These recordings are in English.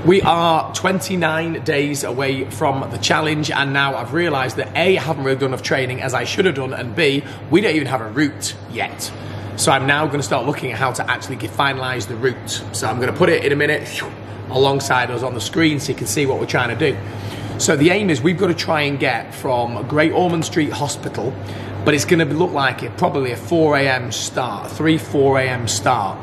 We are 29 days away from the challenge, and now I've realised that A, I haven't really done enough training as I should have done, and B, we don't even have a route yet. So I'm now going to start looking at how to actually finalise the route. So I'm going to put it in a minute alongside us on the screen so you can see what we're trying to do. So the aim is we've got to try and get from Great Ormond Street Hospital, but it's going to look like it probably a 4 a.m. start, 4 a.m. start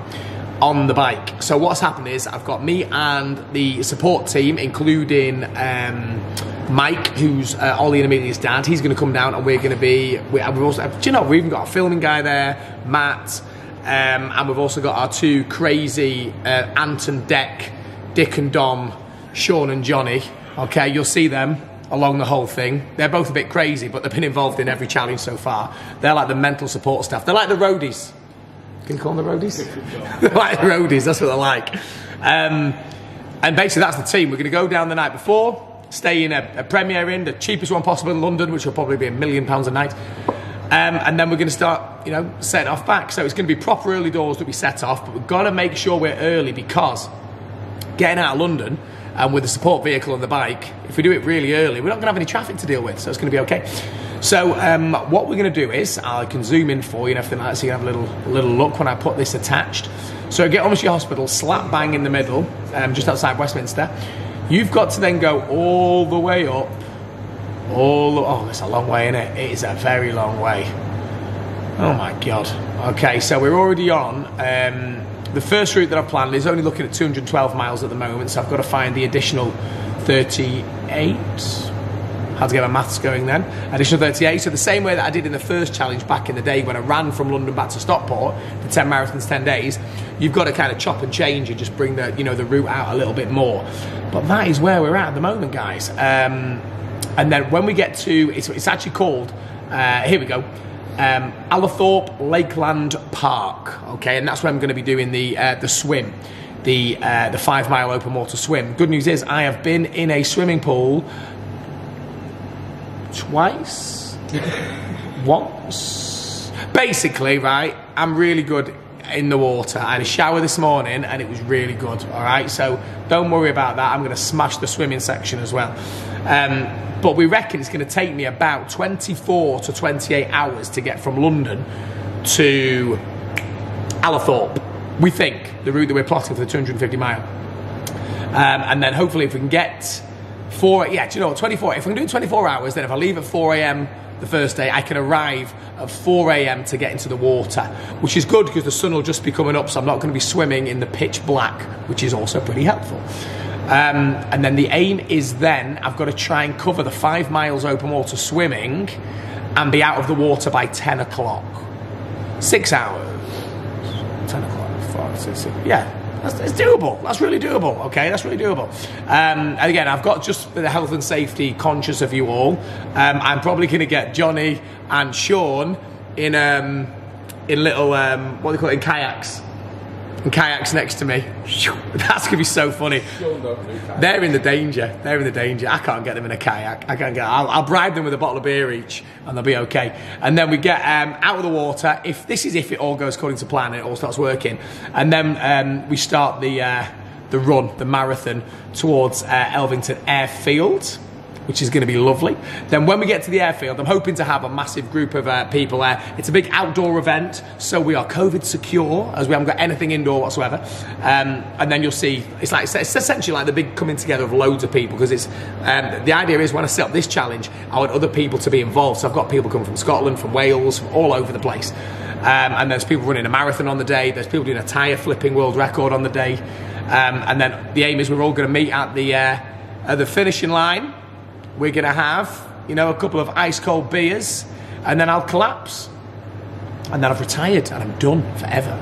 on the bike. So what's happened is I've got me and the support team, including Mike, who's Ollie and Amelia's dad. He's going to come down, and we're going to be. We've also, do you know, we've even got a filming guy there, Matt, and we've also got our two crazy Ant and Dick and Dom, Sean and Johnny. Okay, you'll see them along the whole thing. They're both a bit crazy, but they've been involved in every challenge so far. They're like the mental support staff. They're like the roadies. Can you call them the roadies? They're like the roadies, that's what they're like. And basically that's the team. We're going to go down the night before, stay in a Premier Inn, the cheapest one possible in London, which will probably be £1 million a night. And then we're going to start, setting off back. So it's going to be proper early doors that we set off, but we've got to make sure we're early, because getting out of London and with the support vehicle on the bike, if we do it really early, we're not going to have any traffic to deal with, so it's going to be okay. So what we're going to do is, I can zoom in for you and everything like that, so you can have a little look when I put this attached. So get Ormond Street Hospital, slap bang in the middle, just outside Westminster. You've got to then go all the way up, oh, it's a long way, isn't it? It is a very long way. Oh my God. Okay, so we're already on. The first route that I've planned is only looking at 212 miles at the moment, so I've got to find the additional 38. Had to get my maths going then. Additional 38, so the same way that I did in the first challenge back in the day when I ran from London back to Stockport, the 10 marathons, 10 days, you've got to kind of chop and change and just bring the, the route out a little bit more. But that is where we're at the moment, guys. And then when we get to, it's actually called, here we go, Allerthorpe Lakeland Park, okay, and that's where I'm going to be doing the swim, the 5 mile open water swim. Good news is I have been in a swimming pool twice, once. Basically, right, I'm really good in the water. I had a shower this morning and it was really good, all right? So don't worry about that. I'm going to smash the swimming section as well. But we reckon it's going to take me about 24 to 28 hours to get from London to Allerthorpe. We think, the route that we're plotting for the 250 mile. And then hopefully if we can get 24, if I'm doing 24 hours, then if I leave at 4 a.m. the first day, I can arrive at 4 a.m. to get into the water, which is good because the sun will just be coming up, so I'm not going to be swimming in the pitch black, which is also pretty helpful. And then the aim is then I've got to try and cover the 5 miles open water swimming and be out of the water by 10 o'clock. 6 hours. 10 o'clock, 5, 6, 6. Yeah. It's doable. That's really doable. Okay, that's really doable. And again, I've got, just for the health and safety conscious of you all, I'm probably going to get Johnny and Sean in little what do they call it, in kayaks. And kayaks next to me. That's gonna be so funny. They're in the danger. They're in the danger. I can't get them in a kayak. I'll bribe them with a bottle of beer each, and they'll be okay. And then we get out of the water. If it all goes according to plan, and it all starts working, and then we start the run, the marathon towards Elvington Airfield, which is going to be lovely. Then when we get to the airfield, I'm hoping to have a massive group of people there. It's a big outdoor event, so we are COVID secure, as we haven't got anything indoor whatsoever. And then you'll see, it's essentially like the big coming together of loads of people, because it's the idea is when I set up this challenge, I want other people to be involved. So I've got people coming from Scotland, from Wales, from all over the place. And there's people running a marathon on the day. There's people doing a tyre flipping world record on the day. And then the aim is we're all going to meet at the finishing line. We're going to have, a couple of ice cold beers, and then I'll collapse. And then I've retired and I'm done forever.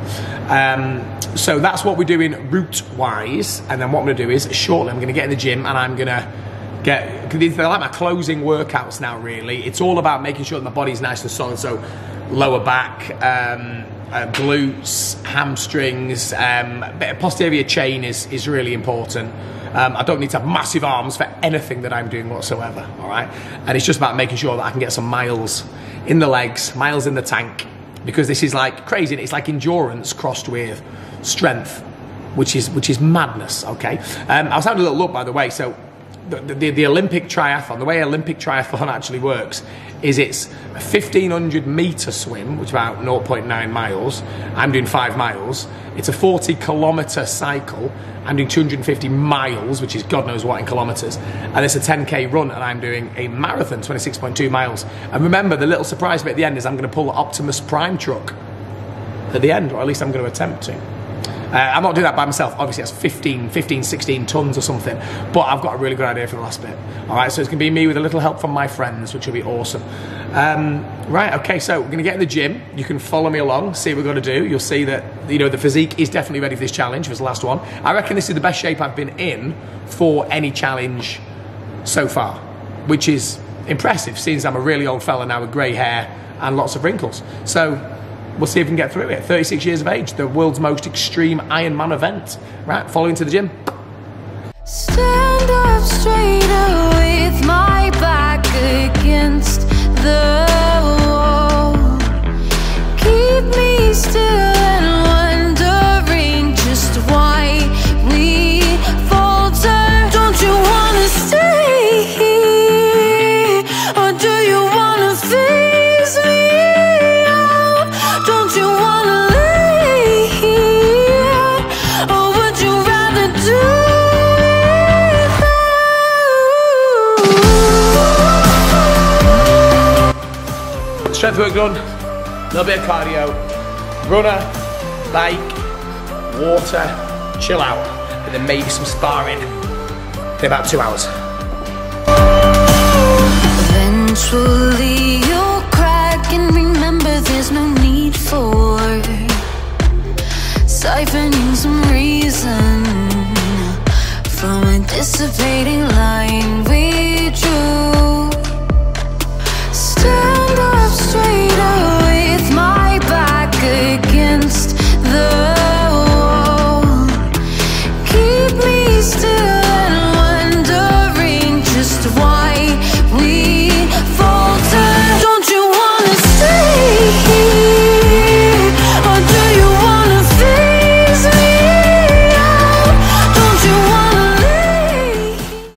So that's what we're doing route-wise. And then what I'm going to do is, shortly, I'm going to get in the gym and I'm going to they're like my closing workouts now, really. It's all about making sure that my body's nice and solid. So lower back, glutes, hamstrings, posterior chain is really important. I don't need to have massive arms for anything that I'm doing whatsoever, all right? And it's just about making sure that I can get some miles in the legs, miles in the tank, because this is like crazy. It's like endurance crossed with strength. which is madness. Okay, I was having a little look, by the way. So the Olympic triathlon, the way Olympic triathlon actually works is it's a 1,500 meter swim, which is about 0.9 miles. I'm doing 5 miles. It's a 40 kilometer cycle. I'm doing 250 miles, which is God knows what in kilometers. And it's a 10K run, and I'm doing a marathon, 26.2 miles. And remember, the little surprise bit at the end is I'm going to pull the Optimus Prime truck at the end, or at least I'm going to attempt to. I'm not doing that by myself. Obviously, that's 15, 16 tons or something. But I've got a really good idea for the last bit. All right, so it's going to be me with a little help from my friends, which will be awesome. Right, okay, so we're going to get in the gym. You can follow me along, see what we're going to do. You'll see that, you know, the physique is definitely ready for this challenge. It was the last one. I reckon this is the best shape I've been in for any challenge so far, which is impressive, seeing as I'm a really old fella now with grey hair and lots of wrinkles. So we'll see if we can get through it. 36 years of age, the world's most extreme Ironman event. Right, follow into the gym. Stand up straighter with my back against the wall. Keep me still and wondering just why we falter. Don't you wanna stay here, or do you wanna face me out? Don't you wanna lay here, or would you rather do? Strength work done, a little bit of cardio, runner, bike, water, chill out, and then maybe some sparring in about 2 hours. Eventually you'll crack and remember there's no need for siphoning some reason from a dissipating line.